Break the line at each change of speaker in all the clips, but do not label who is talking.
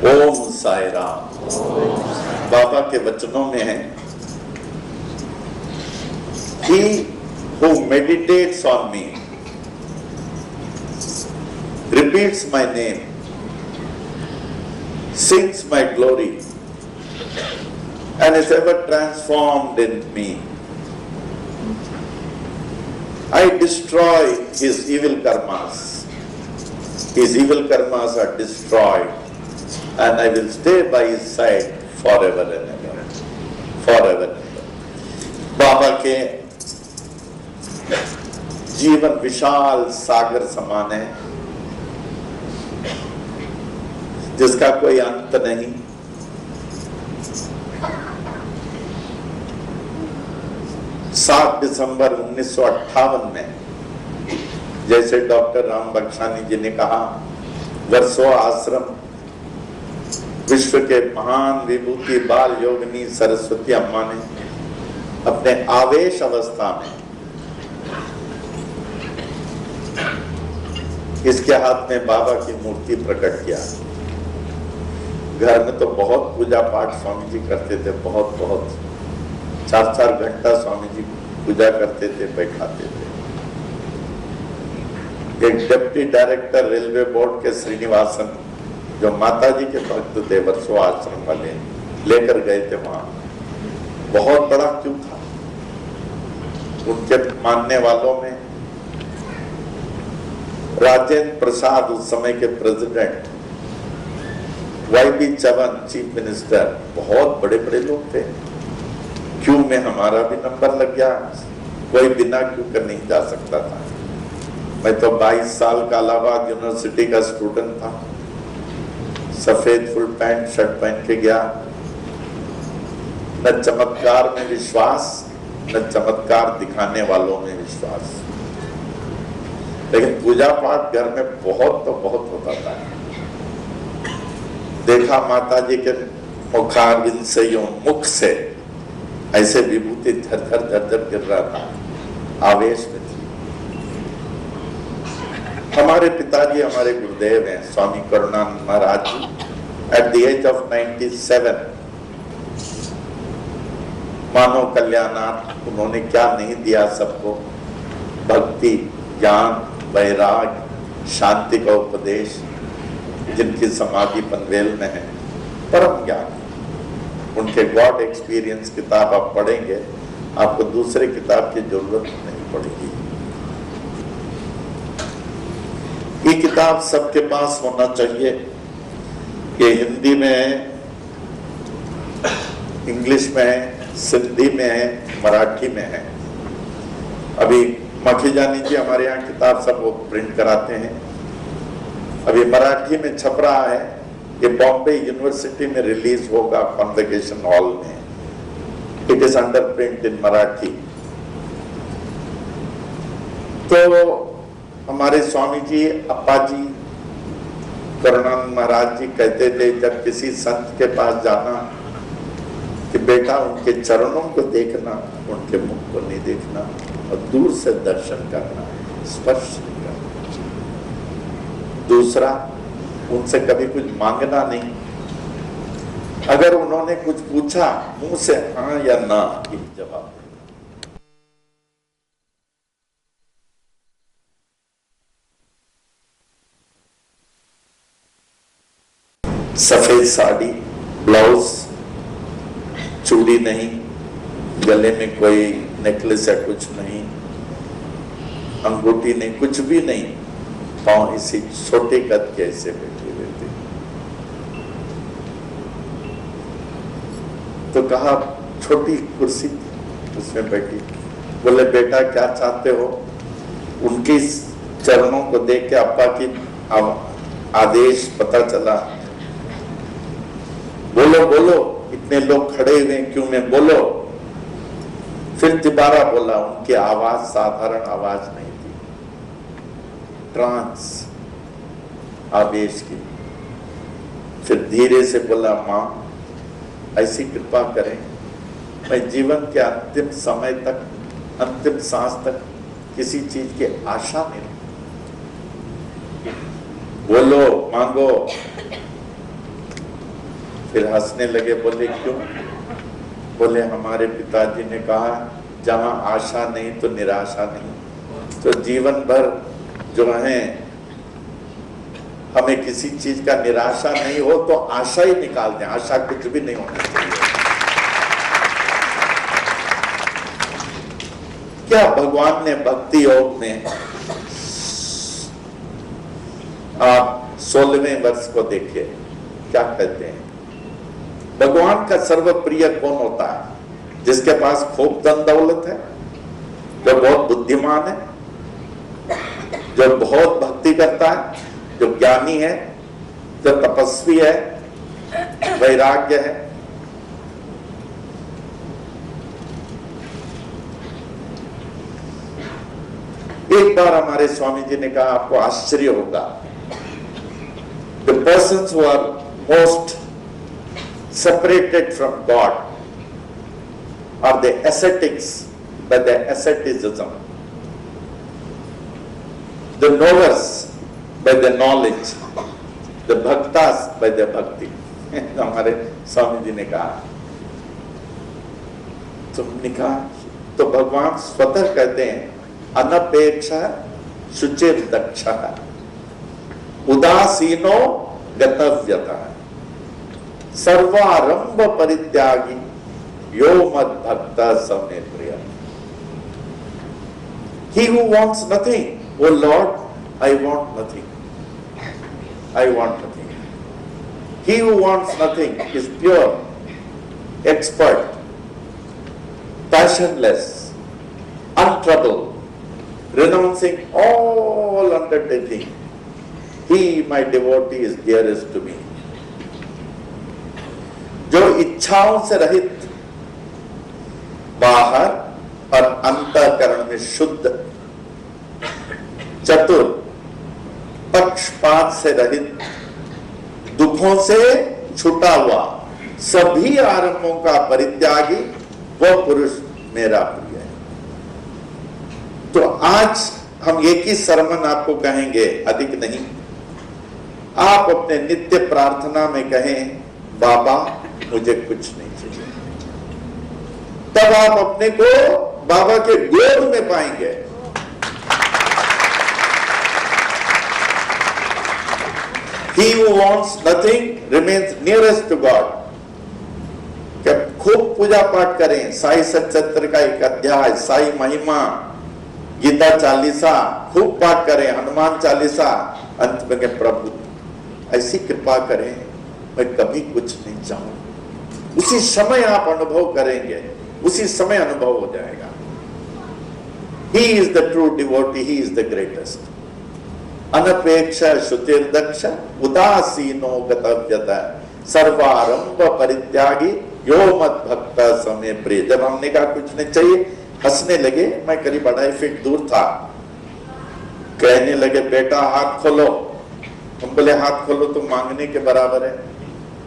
ओम साई राम। बाबा के वचनों में है, He who meditates on me, repeats my name, sings my glory, and is ever transformed in me, I destroy his evil karmas. His evil karmas are destroyed, and I will stay by his side forever and ever. Forever and ever. बाबा के जीवन विशाल सागर समान है, जिसका कोई अंत नहीं। सात दिसंबर 1958 में, जैसे डॉक्टर राम बख्शानी जी ने कहा, वर्सोवा आश्रम विश्व के महान विभूति बाल योगिनी सरस्वती अम्मा ने अपने आवेश अवस्था में इसके हाथ में बाबा की मूर्ति प्रकट किया। घर में तो बहुत पूजा पाठ स्वामी जी करते थे, बहुत 4 घंटा स्वामी जी पूजा करते थे, बैठाते थे। एक डिप्टी डायरेक्टर रेलवे बोर्ड के श्रीनिवासन, जो माता जी के भक्त थे, वर्सोवा आश्रम वाले, लेकर गए थे वहां। बहुत बड़ा क्यों था? उनके मानने वालों में राजेंद्र प्रसाद, उस समय के president, YB Chavan chief minister, बहुत बड़े बड़े लोग थे। क्यों में हमारा भी नंबर लग गया, कोई बिना क्यों कर नहीं जा सकता था। मैं तो 22 साल का इलाहाबाद यूनिवर्सिटी का स्टूडेंट था, सफेद फुल पैंट शर्ट पहन के गया। न चमत्कार में विश्वास, न चमत्कार दिखाने वालों में विश्वास, लेकिन पूजा पाठ घर में बहुत होता था। देखा माता जी के मुखारविंद से, यूं मुख से ऐसे विभूति झरझर गिर रहा था, आवेश में थी। हमारे पिताजी, हमारे गुरुदेव हैं स्वामी करुणानंद महाराज जी। एट द एज ऑफ 97, मानव कल्याणार्थ उन्होंने क्या नहीं दिया सबको? भक्ति, ज्ञान, वैराग्य, शांति का उपदेश, जिनकी समाधि पनवेल में है, परम ज्ञान। उनके गॉड एक्सपीरियंस किताब आप पढ़ेंगे, आपको दूसरे किताब की जरूरत नहीं पड़ेगी। ये किताब सबके पास होना चाहिए। ये हिंदी में है, इंग्लिश में है, सिंधी में है, मराठी में है। अभी मखीजानी जी हमारे यहाँ किताब सब वो प्रिंट कराते हैं। अभी मराठी में छप रहा है, ये बॉम्बे यूनिवर्सिटी में रिलीज होगा, कॉन्वोकेशन हॉल में। It is under print in Marathi. तो हमारे स्वामी जी, अप्पा जी, करुणानंद महाराज जी कहते थे, जब किसी संत के पास जाना कि बेटा उनके चरणों को देखना, उनके मुख को नहीं देखना, और दूर से दर्शन करना, स्पर्श नहीं करना। दूसरा, उनसे कभी कुछ मांगना नहीं। अगर उन्होंने कुछ पूछा, मुंह से हाँ या ना ही जवाब। सफेद साड़ी, ब्लाउज, चूड़ी नहीं, गले में कोई नेकलेस या कुछ नहीं, अंगूठी नहीं, कुछ भी नहीं, पांव इसी छोटे कद के ऐसे बैठे हुए थे। तो कहा, छोटी कुर्सी उसमें बैठी। बोले बेटा क्या चाहते हो? उनके चरणों को देख के अप्पा की आदेश पता चला। बोलो बोलो, इतने लोग खड़े हुए क्यों में, बोलो। फिर दोबारा बोला। उनकी आवाज साधारण आवाज नहीं थी, ट्रांस, आवेश की। फिर धीरे से बोला, मां ऐसी कृपा करें, मैं जीवन के अंतिम समय तक, अंतिम सांस तक किसी चीज की आशा नहीं रखूं। बोलो, मांगो। फिर हंसने लगे, बोले क्यों? बोले हमारे पिताजी ने कहा जहां आशा नहीं तो निराशा नहीं। तो जीवन भर जो है हमें किसी चीज का निराशा नहीं हो तो आशा ही निकाल दें, आशा कुछ भी नहीं होनी चाहिए। क्या भगवान ने भक्ति योग में, आप 16वें वर्ष को देखिए क्या कहते हैं, भगवान का सर्वप्रिय कौन होता है? जिसके पास खूब धन दौलत है, जो बहुत बुद्धिमान है, जो बहुत भक्ति करता है, जो ज्ञानी है, जो तपस्वी है, वैराग्य है। एक बार हमारे स्वामी जी ने कहा, आपको आश्चर्य होगा, the persons who are most separated from God are the ascetics by the asceticism, the knowers by the knowledge, the bhaktas by the bhakti। हमारे स्वामी जी ने कहा, तुमने कहा तो भगवान स्वतः कहते हैं अनपेक्षा शुचिर दक्ष उदासीनो गतव्यता सर्वारंभ परित्यागी यो मद भक्त समे प्रिय। He who wants nothing, oh Lord, I want nothing. I want nothing. He who wants nothing is pure, expert, passionless, untroubled, renouncing all undertaking. He, my devotee, is dearest to me. जो इच्छाओं से रहित, बाहर और अंतःकरण में शुद्ध, चतुर, पक्षपात से रहित, दुखों से छुटा हुआ, सभी आरंभों का परित्यागी, वह पुरुष मेरा प्रिय है। तो आज हम एक ही सरमन आपको कहेंगे, अधिक नहीं। आप अपने नित्य प्रार्थना में कहें, बाबा मुझे कुछ नहीं चाहिए। तब आप अपने को बाबा के गोद में पाएंगे। He who wants nothing remains nearest to God। क्या खूब पूजा पाठ करें, साई सच्चरित्र का एक अध्याय, साई महिमा, गीता चालीसा खूब पाठ करें, हनुमान चालीसा, अंत में कहें प्रभु ऐसी कृपा करें मैं कभी कुछ नहीं चाहूं। उसी समय आप अनुभव करेंगे, उसी समय अनुभव हो जाएगा। He is the true devotee, he is the greatest। अनपेक्षा शुचिर्दक्ष उदासीनो गतव्यता सर्वारंभ परित्यागी यो मत भक्त समे प्रिय। जब हमने कहा कुछ नहीं चाहिए, हंसने लगे। मैं करीब 2.5 फीट दूर था। कहने लगे बेटा हाथ खोलो। हम बोले हाथ खोलो तो मांगने के बराबर है।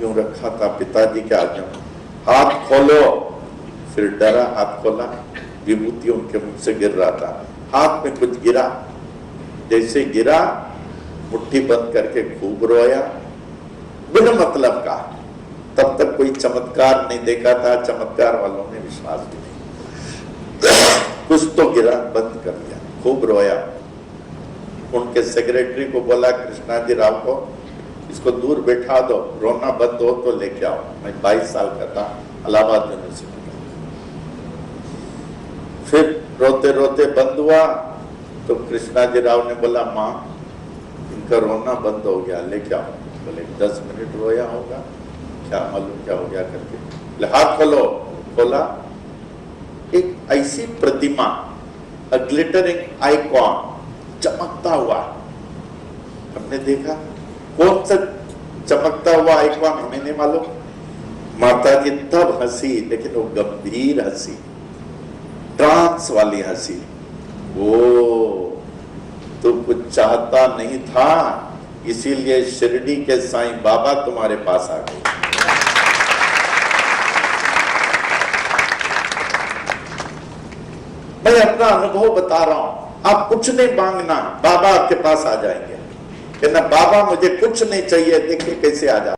यूं रखा था पिताजी के आगे, हाथ खोलो। फिर डरा, हाथ खोला, विभूति उनके मुंह से गिर रहा था। हाथ में कुछ गिरा, जैसे गिरा मुट्ठी बंद करके खूब रोया, बिना मतलब का। तब तक कोई चमत्कार नहीं देखा था, चमत्कार वालों ने विश्वास भी नहीं। कुछ तो गिरा, बंद कर दिया, खूब रोया। उनके सेक्रेटरी को बोला, कृष्णा जी राव को इसको दूर बैठा दो, रोना बंद हो तो लेके आओ। मैं 22 साल का था, इलाहाबाद यूनिवर्सिटी में। फिर रोते रोते बंद हुआ तो कृष्णा जी राव ने बोला, माँ इनका रोना बंद हो गया, लेके आओ। बोले 10 मिनट रोया होगा, क्या मालूम क्या हो गया करके। बोले हाथ खोलो। खोला, एक ऐसी प्रतिमा, अ ग्लिटरिंग आइकॉन, चमकता हुआ। हमने देखा कौन सा चमकता हुआ आइकॉन, हमें नहीं मालूम। माता जी तब हंसी, लेकिन वो गंभीर हंसी, ट्रांस वाली हंसी। वो तो कुछ चाहता नहीं था, इसीलिए शिरडी के साईं बाबा तुम्हारे पास आ गए। मैं अपना अनुभव बता रहा हूं। आप कुछ नहीं मांगना, बाबा आपके पास आ जाएंगे। कहना बाबा मुझे कुछ नहीं चाहिए, देखिए कैसे आ जाए।